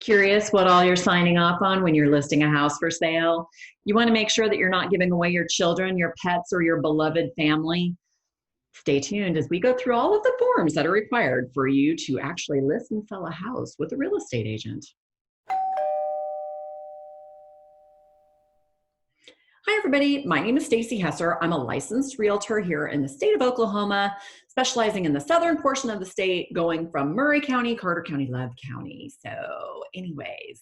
Curious what all you're signing off on when you're listing a house for sale? You want to make sure that you're not giving away your children, your pets, or your beloved family. Stay tuned as we go through all of the forms that are required for you to actually list and sell a house with a real estate agent. Hi, everybody. My name is Stacy Hesser. I'm a licensed realtor here in the state of Oklahoma, specializing in the southern portion of the state, going from Murray County, Carter County, Love County. So anyways,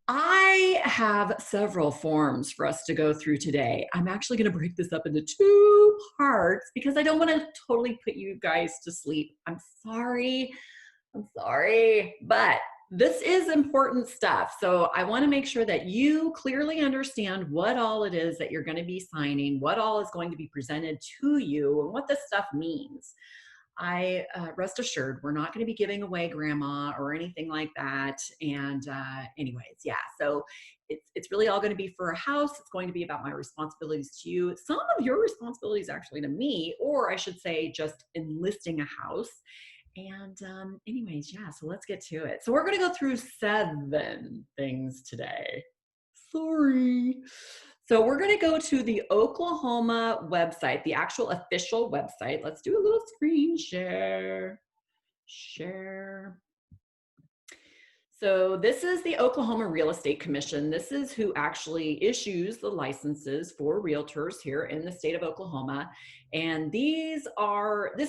I have several forms for us to go through today. I'm actually going to break this up into two parts because I don't want to totally put you guys to sleep. I'm sorry, but this is important stuff. So I want to make sure that you clearly understand what all it is that you're going to be signing, what all is going to be presented to you, and what this stuff means. Rest assured, we're not going to be giving away grandma or anything like that. And anyways, yeah, so it's really all going to be for a house. It's going to be about my responsibilities to you. Some of your responsibilities actually to me, or I should say just enlisting a house. And anyways, yeah, so let's get to it. So we're going to go through 7 things today. Sorry. So we're going to go to the Oklahoma website, the actual official website. Let's do a little screen share. So this is the Oklahoma Real Estate Commission. This is who actually issues the licenses for realtors here in the state of Oklahoma. And this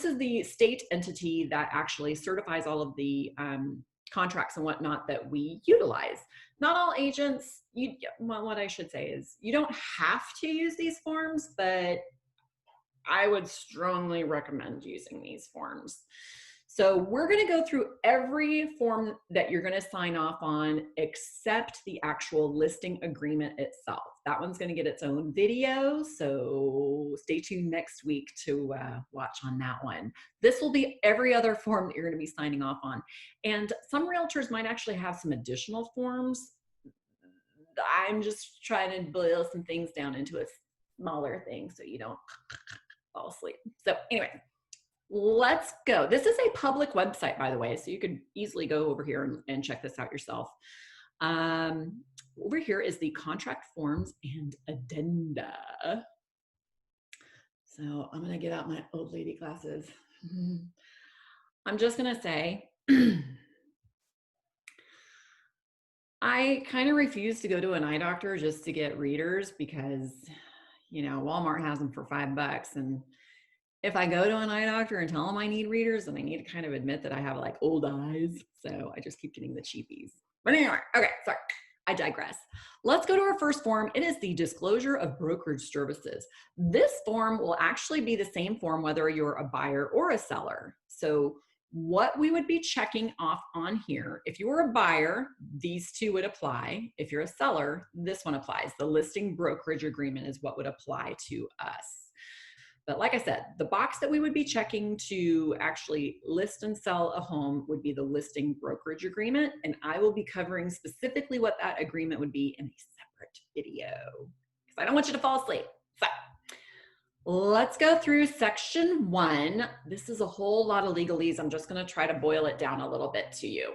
is the state entity that actually certifies all of the contracts and whatnot that we utilize. Not all agents, what I should say is you don't have to use these forms, but I would strongly recommend using these forms. So we're going to go through every form that you're going to sign off on except the actual listing agreement itself. That one's going to get its own video, so stay tuned next week to watch on that one. This will be every other form that you're going to be signing off on. And some realtors might actually have some additional forms. I'm just trying to boil some things down into a smaller thing so you don't fall asleep. So anyway, let's go. This is a public website, by the way, so you could easily go over here and check this out yourself. Over here is the contract forms and addenda. So I'm going to get out my old lady glasses. I'm just going to say, I kind of refuse to go to an eye doctor just to get readers because, you know, Walmart has them for $5. And if I go to an eye doctor and tell them I need readers, then I need to kind of admit that I have like old eyes. So I just keep getting the cheapies. But anyway, okay, sorry, I digress. Let's go to our first form. It is the disclosure of brokerage services. This form will actually be the same form whether you're a buyer or a seller. So what we would be checking off on here, if you were a buyer, these two would apply. If you're a seller, this one applies. The listing brokerage agreement is what would apply to us. But like I said, the box that we would be checking to actually list and sell a home would be the listing brokerage agreement. And I will be covering specifically what that agreement would be in a separate video because I don't want you to fall asleep. So let's go through section 1. This is a whole lot of legalese. I'm just going to try to boil it down a little bit to you.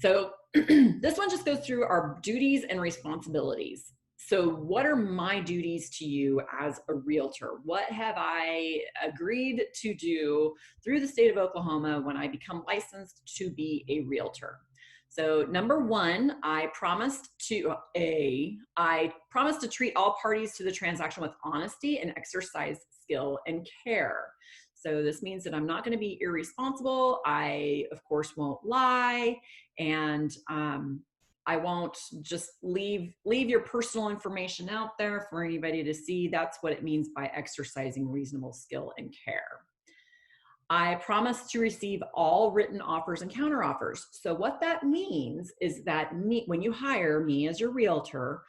So this one just goes through our duties and responsibilities. So what are my duties to you as a realtor? What have I agreed to do through the state of Oklahoma when I become licensed to be a realtor? So number 1, I promised to treat all parties to the transaction with honesty and exercise skill and care. So this means that I'm not going to be irresponsible. I, of course, won't lie. And I won't just leave your personal information out there for anybody to see. That's what it means by exercising reasonable skill and care. I promise to receive all written offers and counteroffers. So what that means is that when you hire me as your realtor,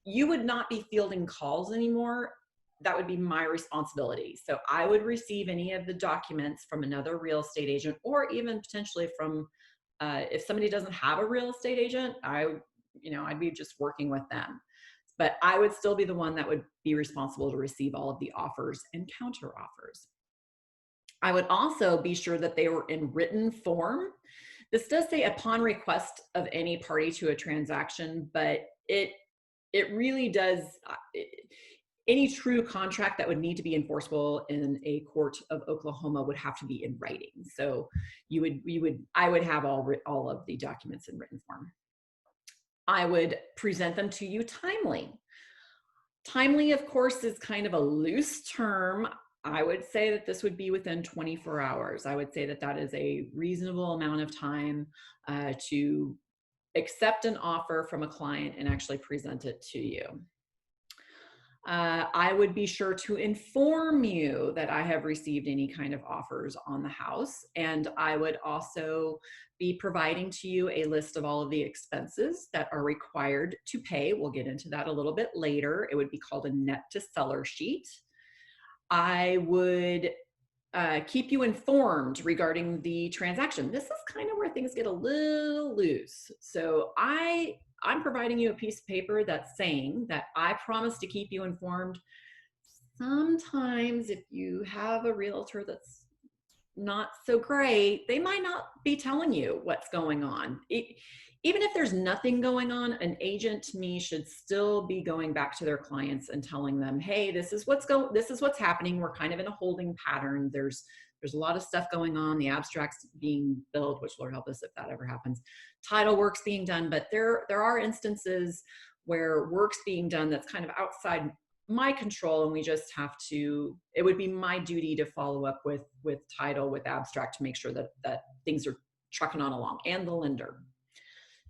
you would not be fielding calls anymore. That would be my responsibility. So I would receive any of the documents from another real estate agent, or even potentially from if somebody doesn't have a real estate agent, I'd be just working with them. But I would still be the one that would be responsible to receive all of the offers and counter offers. I would also be sure that they were in written form. This does say upon request of any party to a transaction, but it really does, any true contract that would need to be enforceable in a court of Oklahoma would have to be in writing. So I would have all of the documents in written form. I would present them to you timely. Timely, of course, is kind of a loose term. I would say that this would be within 24 hours. I would say that that is a reasonable amount of time to accept an offer from a client and actually present it to you. I would be sure to inform you that I have received any kind of offers on the house. And I would also be providing to you a list of all of the expenses that are required to pay. We'll get into that a little bit later. It would be called a net to seller sheet. I would keep you informed regarding the transaction. This is kind of where things get a little loose. So I'm providing you a piece of paper that's saying that I promise to keep you informed. Sometimes if you have a realtor that's not so great, they might not be telling you what's going on. Even if there's nothing going on, an agent to me should still be going back to their clients and telling them, hey, this is what's happening. We're kind of in a holding pattern. There's a lot of stuff going on. The abstract's being billed, which Lord help us if that ever happens. Title work's being done, but there are instances where work's being done that's kind of outside my control, and we just have to, it would be my duty to follow up with title, with abstract, to make sure that things are trucking on along, and the lender.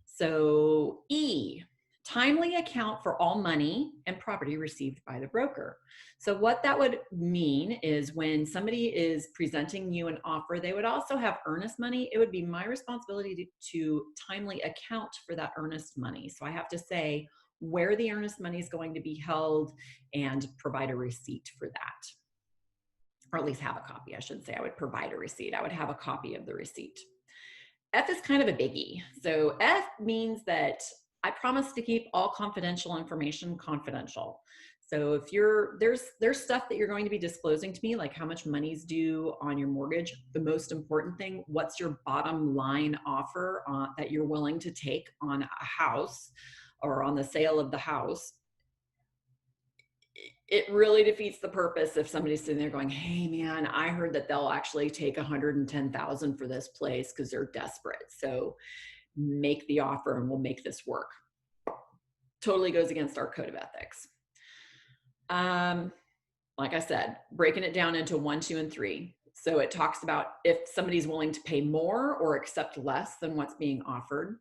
So E, timely account for all money and property received by the broker. So what that would mean is when somebody is presenting you an offer, they would also have earnest money. It would be my responsibility to timely account for that earnest money. So I have to say where the earnest money is going to be held and provide a receipt for that. Or at least have a copy, I should say. I would provide a receipt. I would have a copy of the receipt. F is kind of a biggie. So F means that I promise to keep all confidential information confidential. So if there's stuff that you're going to be disclosing to me, like how much money's due on your mortgage. The most important thing, what's your bottom line offer that you're willing to take on a house or on the sale of the house. It really defeats the purpose if somebody's sitting there going, hey man, I heard that they'll actually take 110,000 for this place because they're desperate. So make the offer and we'll make this work. Totally goes against our code of ethics. Like I said, breaking it down into 1, 2, and 3. So it talks about if somebody's willing to pay more or accept less than what's being offered.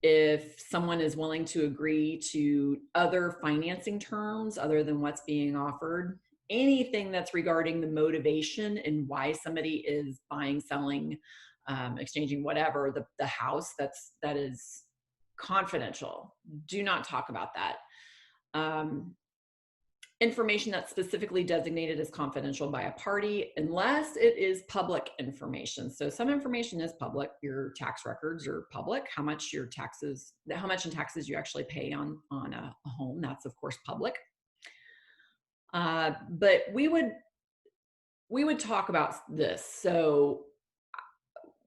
If someone is willing to agree to other financing terms other than what's being offered, anything that's regarding the motivation and why somebody is buying, selling, exchanging, whatever, the house, that is confidential. Do not talk about that. Information that's specifically designated as confidential by a party, unless it is public information. So some information is public. Your tax records are public. How much in taxes you actually pay on a home, that's of course public. But we would talk about this. So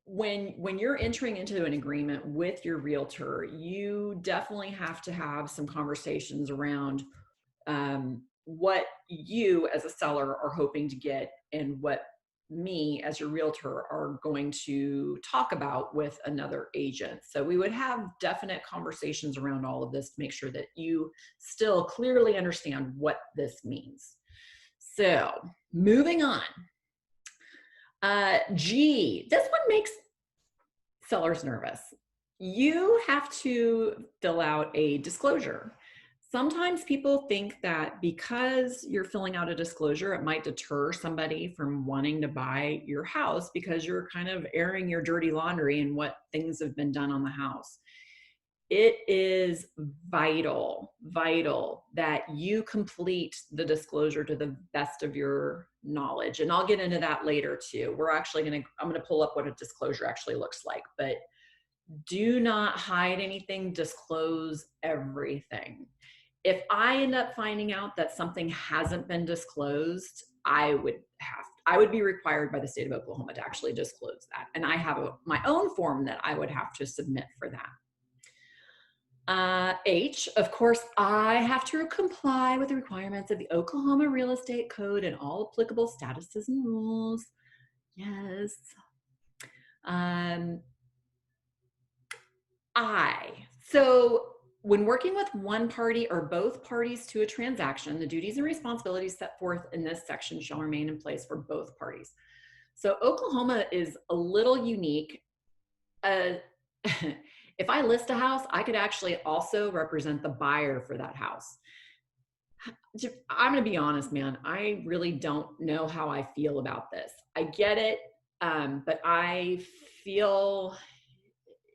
when you're entering into an agreement with your realtor, you definitely have to have some conversations around what you as a seller are hoping to get and what me as your realtor are going to talk about with another agent. So we would have definite conversations around all of this to make sure that you still clearly understand what this means. So moving on. G, this one makes sellers nervous. You have to fill out a disclosure. Sometimes people think that because you're filling out a disclosure, it might deter somebody from wanting to buy your house because you're kind of airing your dirty laundry and what things have been done on the house. It is vital that you complete the disclosure to the best of your knowledge. And I'll get into that later too. I'm going to pull up what a disclosure actually looks like, but do not hide anything, disclose everything. If I end up finding out that something hasn't been disclosed, I I would be required by the state of Oklahoma to actually disclose that. And I have my own form that I would have to submit for that. H, of course, I have to comply with the requirements of the Oklahoma Real Estate Code and all applicable statuses and rules. Yes. So when working with one party or both parties to a transaction, the duties and responsibilities set forth in this section shall remain in place for both parties. So Oklahoma is a little unique. If I list a house, I could actually also represent the buyer for that house. I'm going to be honest, man. I really don't know how I feel about this. I get it, but I feel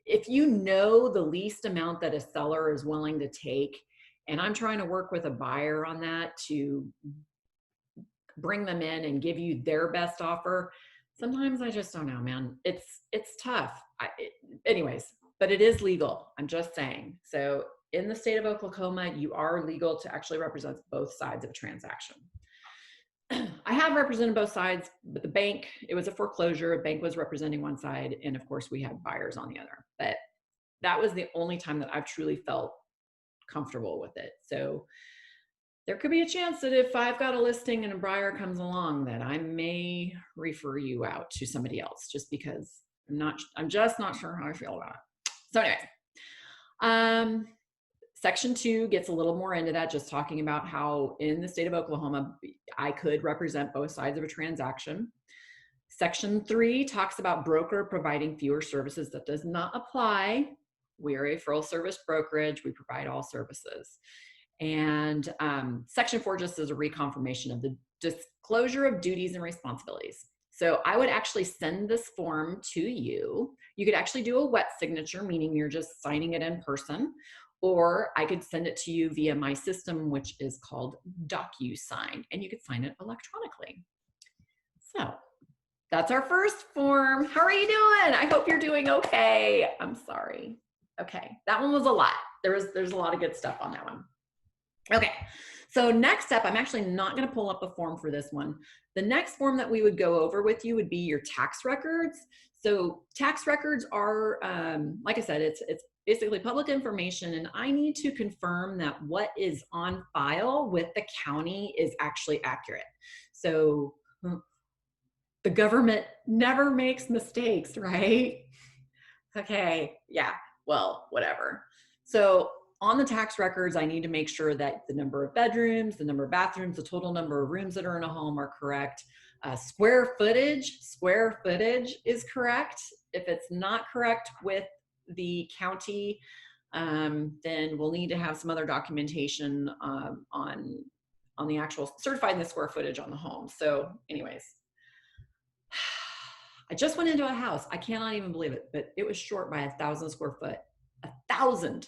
if you know the least amount that a seller is willing to take, and I'm trying to work with a buyer on that to bring them in and give you their best offer, sometimes I just don't know, man. It's tough. Anyways, but it is legal. I'm just saying. So in the state of Oklahoma, you are legal to actually represent both sides of a transaction. I have represented both sides, but the bank, it was a foreclosure. A bank was representing one side, and of course we had buyers on the other. But that was the only time that I've truly felt comfortable with it. So there could be a chance that if I've got a listing and a buyer comes along, that I may refer you out to somebody else, just because I'm just not sure how I feel about it. So anyway, Section 2 gets a little more into that, just talking about how in the state of Oklahoma, I could represent both sides of a transaction. Section 3 talks about broker providing fewer services. That does not apply. We are a full service brokerage. We provide all services. And Section 4 just is a reconfirmation of the disclosure of duties and responsibilities. So I would actually send this form to you. You could actually do a wet signature, meaning you're just signing it in person, or I could send it to you via my system, which is called DocuSign, and you could sign it electronically. So that's our first form. How are you doing? I hope you're doing okay. I'm sorry. Okay, that one was a lot. There's a lot of good stuff on that one. Okay, so next up, I'm actually not going to pull up a form for this one. The next form that we would go over with you would be your tax records. So tax records are, like I said, it's basically public information, and I need to confirm that what is on file with the county is actually accurate. So the government never makes mistakes, right? Okay, yeah, well, whatever. So on the tax records, I need to make sure that the number of bedrooms, the number of bathrooms, the total number of rooms that are in a home are correct. Square footage is correct. If it's not correct with the county, then we'll need to have some other documentation on the actual certifying the square footage on the home. So anyways, I just went into a house. I cannot even believe it, but it was short by 1,000 square foot. 1,000.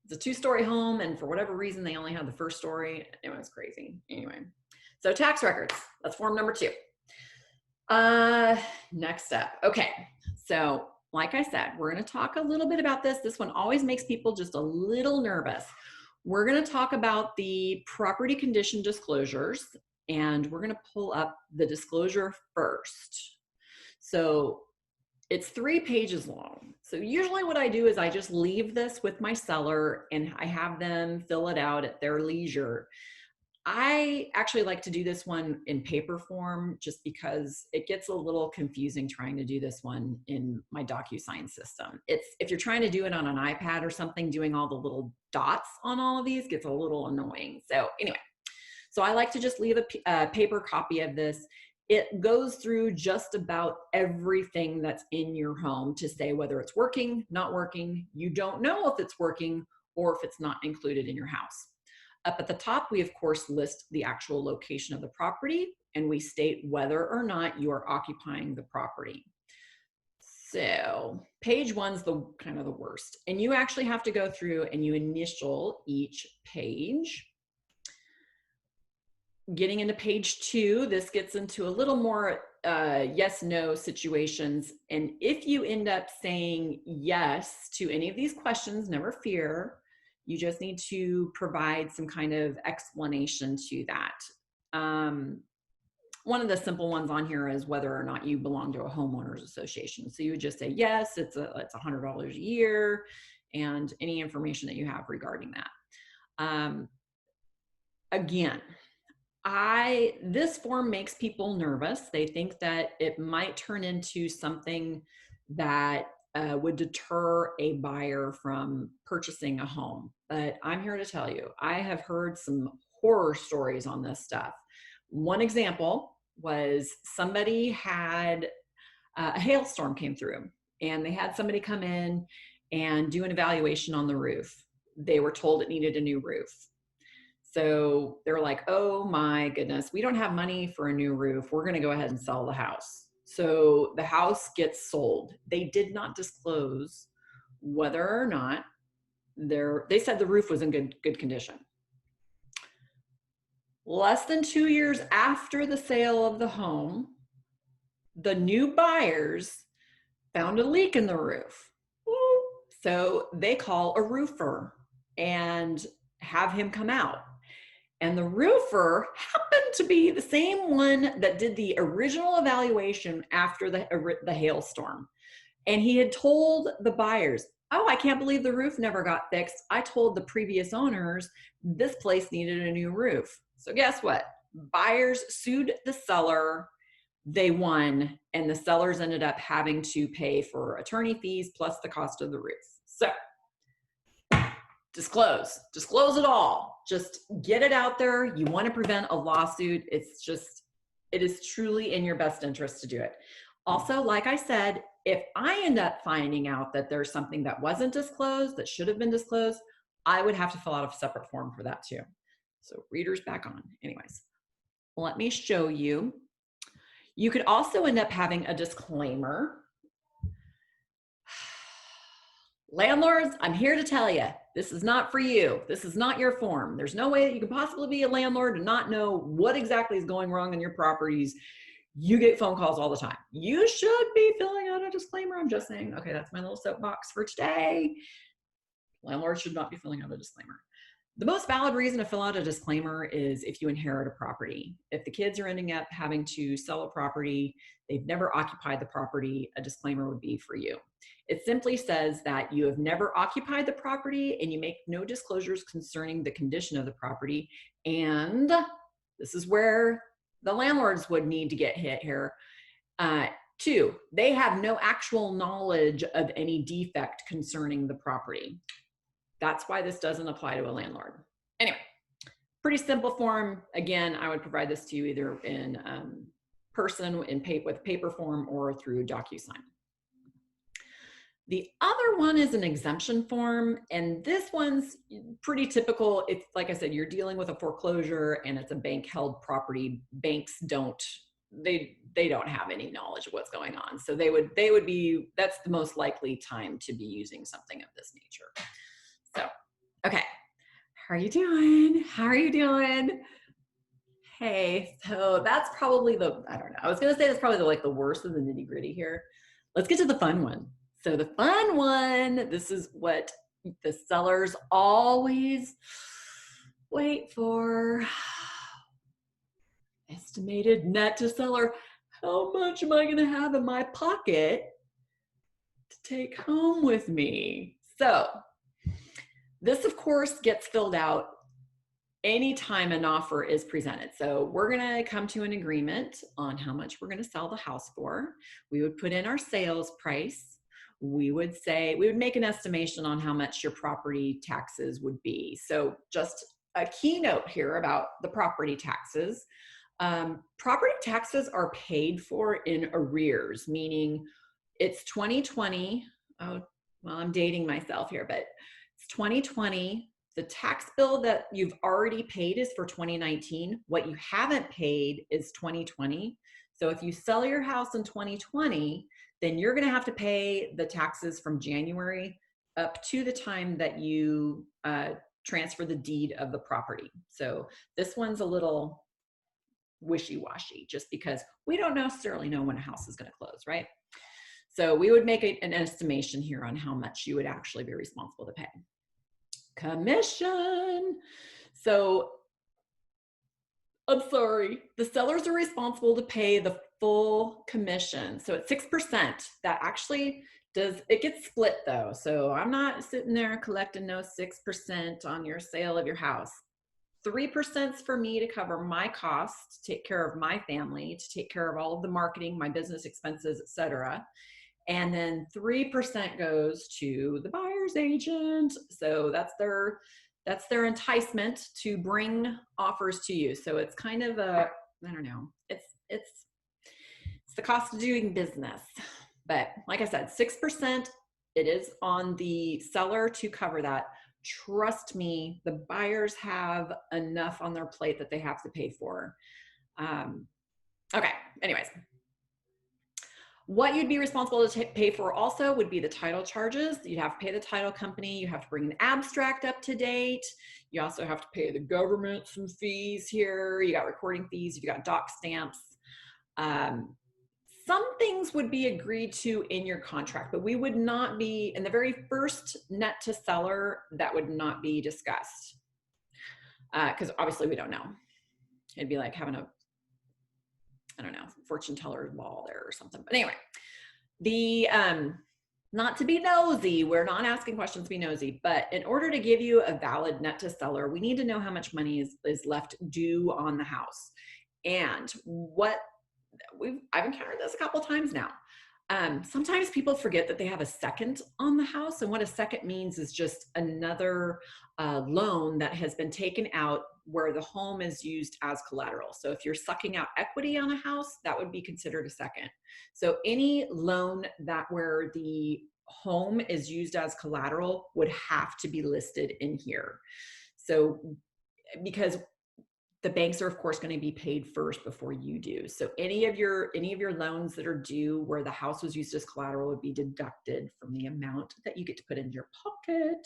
It's a 2-story home, and for whatever reason, they only had the first story. It was crazy. Anyway, so tax records. That's form number 2. Next up. Okay, so like I said, we're going to talk a little bit about this. This one always makes people just a little nervous. We're going to talk about the property condition disclosures, and we're going to pull up the disclosure first. So it's 3 pages long. So usually what I do is I just leave this with my seller and I have them fill it out at their leisure. I actually like to do this one in paper form just because it gets a little confusing trying to do this one in my DocuSign system. If you're trying to do it on an iPad or something, doing all the little dots on all of these gets a little annoying. So anyway, so I like to just leave a paper copy of this. It goes through just about everything that's in your home to say whether it's working, not working, you don't know if it's working, or if it's not included in your house. Up at the top, we of course list the actual location of the property, and we state whether or not you are occupying the property. So page 1's the kind of the worst, and you actually have to go through and you initial each page. Getting into page 2, this gets into a little more yes, no situations. And if you end up saying yes to any of these questions, never fear, you just need to provide some kind of explanation to that. one of the simple ones on here is whether or not you belong to a homeowners association. So you would just say, yes, it's $100 a year, and any information that you have regarding that. Again, this form makes people nervous. They think that it might turn into something that would deter a buyer from purchasing a home. But I'm here to tell you, I have heard some horror stories on this stuff. One example was somebody had a hailstorm came through, and they had somebody come in and do an evaluation on the roof. They were told it needed a new roof. So they're like, oh my goodness, we don't have money for a new roof. We're going to go ahead and sell the house. So the house gets sold. They did not disclose whether or not they said the roof was in good condition. Less than 2 years after the sale of the home, the new buyers found a leak in the roof. So they call a roofer and have him come out. And the roofer happened to be the same one that did the original evaluation after the hailstorm. And he had told the buyers, oh, I can't believe the roof never got fixed. I told the previous owners this place needed a new roof. So guess what? Buyers sued the seller. They won, and the sellers ended up having to pay for attorney fees plus the cost of the roof. So disclose it all. Just get it out there. You want to prevent a lawsuit. It is truly in your best interest to do it. Also, like I said, if I end up finding out that there's something that wasn't disclosed, that should have been disclosed, I would have to fill out a separate form for that too. So readers back on. Anyways, let me show you. You could also end up having a disclaimer. Landlords, I'm here to tell you, this is not for you. This is not your form. There's no way that you could possibly be a landlord and not know what exactly is going wrong in your properties. You get phone calls all the time. You should be filling out a disclaimer. I'm just saying, okay, that's my little soapbox for today. Landlords should not be filling out a disclaimer. The most valid reason to fill out a disclaimer is if you inherit a property. If the kids are ending up having to sell a property, they've never occupied the property, a disclaimer would be for you. It simply says that you have never occupied the property and you make no disclosures concerning the condition of the property. And this is where the landlords would need to get hit here. 2, they have no actual knowledge of any defect concerning the property. That's why this doesn't apply to a landlord. Anyway, pretty simple form. Again, I would provide this to you either in person, with paper form, or through DocuSign. The other one is an exemption form, and this one's pretty typical. It's like I said, you're dealing with a foreclosure and it's a bank-held property. Banks don't have any knowledge of what's going on. So that's the most likely time to be using something of this nature. So, okay, how are you doing? How are you doing? Hey, so that's probably I don't know. I was gonna say that's probably the worst of the nitty gritty here. Let's get to the fun one. So the fun one, this is what the sellers always wait for. Estimated net to seller. How much am I gonna have in my pocket to take home with me? So this, of course, gets filled out anytime an offer is presented. So we're going to come to an agreement on how much we're going to sell the house for. We would put in our sales price. We would make an estimation on how much your property taxes would be. So just a keynote here about the property taxes. Property taxes are paid for in arrears, meaning it's 2020. Oh, well, I'm dating myself here, but it's 2020. The tax bill that you've already paid is for 2019. What you haven't paid is 2020. So if you sell your house in 2020, then you're going to have to pay the taxes from January up to the time that you transfer the deed of the property. So this one's a little wishy-washy just because we don't necessarily know when a house is going to close, right? So we would make an estimation here on how much you would actually be responsible to pay. Commission. So I'm sorry. The sellers are responsible to pay the full commission. So at 6%, that actually does, it gets split though. So I'm not sitting there collecting no 6% on your sale of your house. 3% is for me to cover my costs, to take care of my family, to take care of all of the marketing, my business expenses, etc. And then 3% goes to the buyer's agent. So that's their enticement to bring offers to you. So it's kind of a, I don't know, it's the cost of doing business. But like I said, 6%, it is on the seller to cover that. Trust me, the buyers have enough on their plate that they have to pay for. Okay, anyways. What you'd be responsible to pay for also would be the title charges. You'd have to pay the title company. You have to bring an abstract up to date. You also have to pay the government some fees here. You got recording fees. You got doc stamps. Some things would be agreed to in your contract, but we would not be, in the very first net to seller, that would not be discussed. Because obviously we don't know. It'd be like having a, I don't know, fortune teller ball there or something. But anyway, the not to be nosy, we're not asking questions to be nosy, but in order to give you a valid net to seller, we need to know how much money is left due on the house. And what I've encountered this a couple of times now. Sometimes people forget that they have a second on the house, and what a second means is just another loan that has been taken out where the home is used as collateral. So if you're sucking out equity on a house, that would be considered a second. So any loan that where the home is used as collateral would have to be listed in here. So because the banks are of course going to be paid first before you do. So any of your loans that are due where the house was used as collateral would be deducted from the amount that you get to put in your pocket.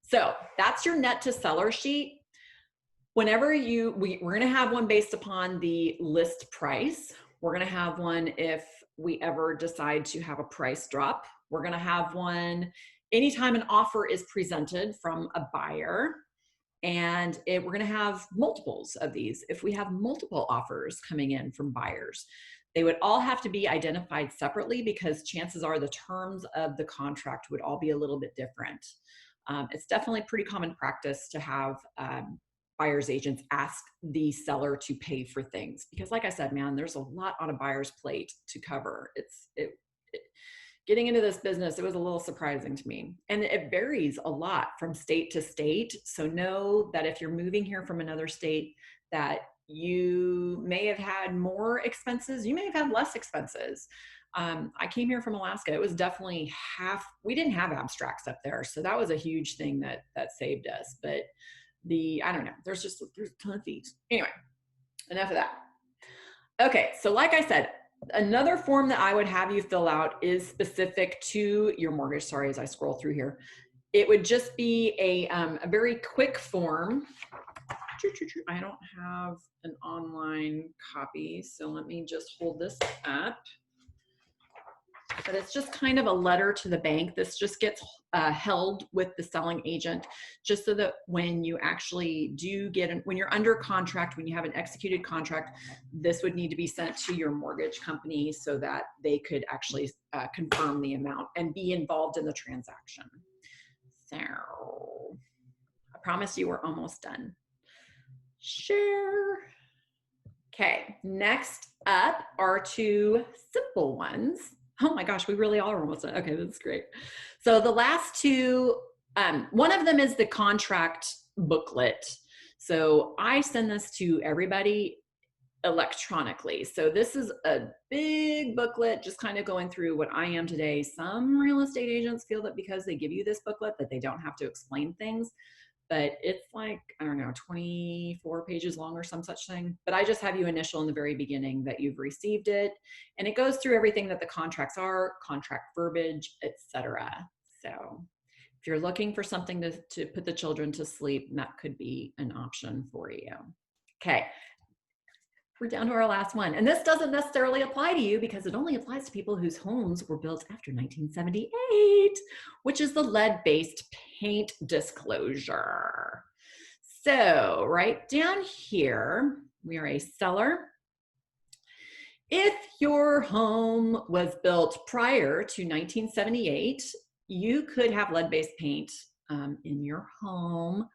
So that's your net to seller sheet. Whenever we're going to have one based upon the list price. We're going to have one if we ever decide to have a price drop. We're going to have one anytime an offer is presented from a buyer. And we're going to have multiples of these. If we have multiple offers coming in from buyers, they would all have to be identified separately because chances are the terms of the contract would all be a little bit different. It's definitely pretty common practice to have buyer's agents ask the seller to pay for things because like I said, man, there's a lot on a buyer's plate to cover. Getting into this business, it was a little surprising to me. And it varies a lot from state to state. So know that if you're moving here from another state, that you may have had more expenses, you may have had less expenses. I came here from Alaska. It was definitely we didn't have abstracts up there. So that was a huge thing that saved us. But I don't know, there's a ton of fees. Anyway, enough of that. Okay, so like I said, another form that I would have you fill out is specific to your mortgage. Sorry, as I scroll through here. It would just be a very quick form. I don't have an online copy, so let me just hold this up. But it's just kind of a letter to the bank. This just gets held with the selling agent, just so that when you actually do when you're under contract, when you have an executed contract, this would need to be sent to your mortgage company so that they could actually confirm the amount and be involved in the transaction. So I promise you we're almost done. Share. Okay, next up are two simple ones. Oh my gosh, we really are almost done. Okay, that's great. So the last two, one of them is the contract booklet. So I send this to everybody electronically. So this is a big booklet, just kind of going through what I am today. Some real estate agents feel that because they give you this booklet that they don't have to explain things. But it's like, I don't know, 24 pages long or some such thing. But I just have you initial in the very beginning that you've received it. And it goes through everything that the contracts are, contract verbiage, etc. So if you're looking for something to put the children to sleep, that could be an option for you. Okay. We're down to our last one. And this doesn't necessarily apply to you because it only applies to people whose homes were built after 1978, which is the lead-based paint disclosure. So right down here, We are a seller. If your home was built prior to 1978, you could have lead-based paint in your home.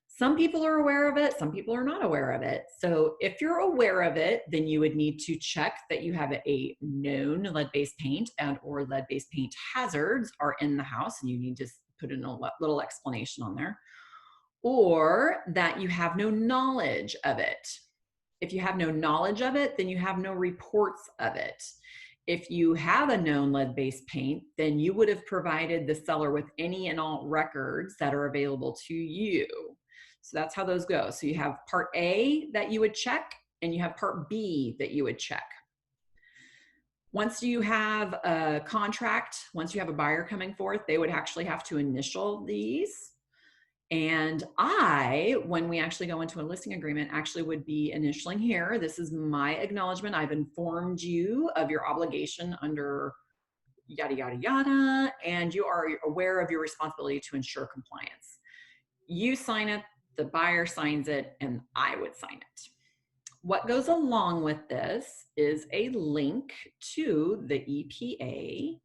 Some people are aware of it, some people are not aware of it. So if you're aware of it, then you would need to check that you have a known lead-based paint and or lead-based paint hazards are in the house, and you need to put in a little explanation on there, or that you have no knowledge of it. If you have no knowledge of it, then you have no reports of it. If you have a known lead-based paint, then you would have provided the seller with any and all records that are available to you. So that's how those go. So you have part A that you would check, and you have part B that you would check. Once you have a contract, once you have a buyer coming forth, they would actually have to initial these. And I, when we actually go into a listing agreement, actually would be initialing here. This is my acknowledgement. I've informed you of your obligation under yada, yada, yada, and you are aware of your responsibility to ensure compliance. You sign it, the buyer signs it, and I would sign it. What goes along with this is a link to the EPA.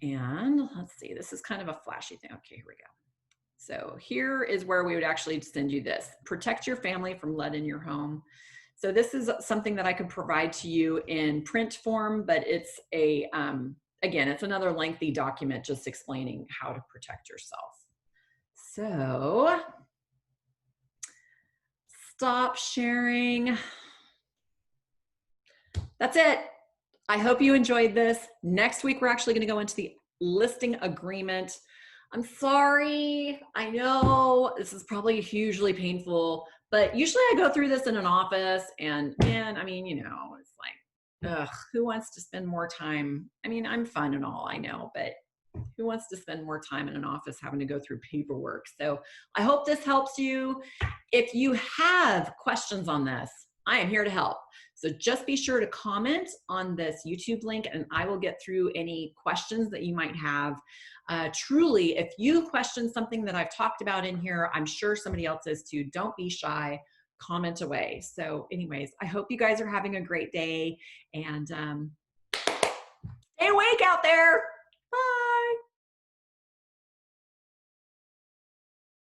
And let's see, this is kind of a flashy thing. Okay, here we go. So here is where we would actually send you this. Protect your family from lead in your home. So this is something that I could provide to you in print form, but it's a, again, it's another lengthy document just explaining how to protect yourself. So stop sharing. That's it. I hope you enjoyed this. Next week, we're actually going to go into the listing agreement. I'm sorry. I know this is probably hugely painful, but usually I go through this in an office, and man, I mean, you know, it's like, ugh, who wants to spend more time? I mean, I'm fun and all, I know, but who wants to spend more time in an office having to go through paperwork? So I hope this helps you. If you have questions on this, I am here to help. So just be sure to comment on this YouTube link, and I will get through any questions that you might have. Truly, if you question something that I've talked about in here, I'm sure somebody else is too. Don't be shy, comment away. So anyways, I hope you guys are having a great day, and stay awake out there. Bye.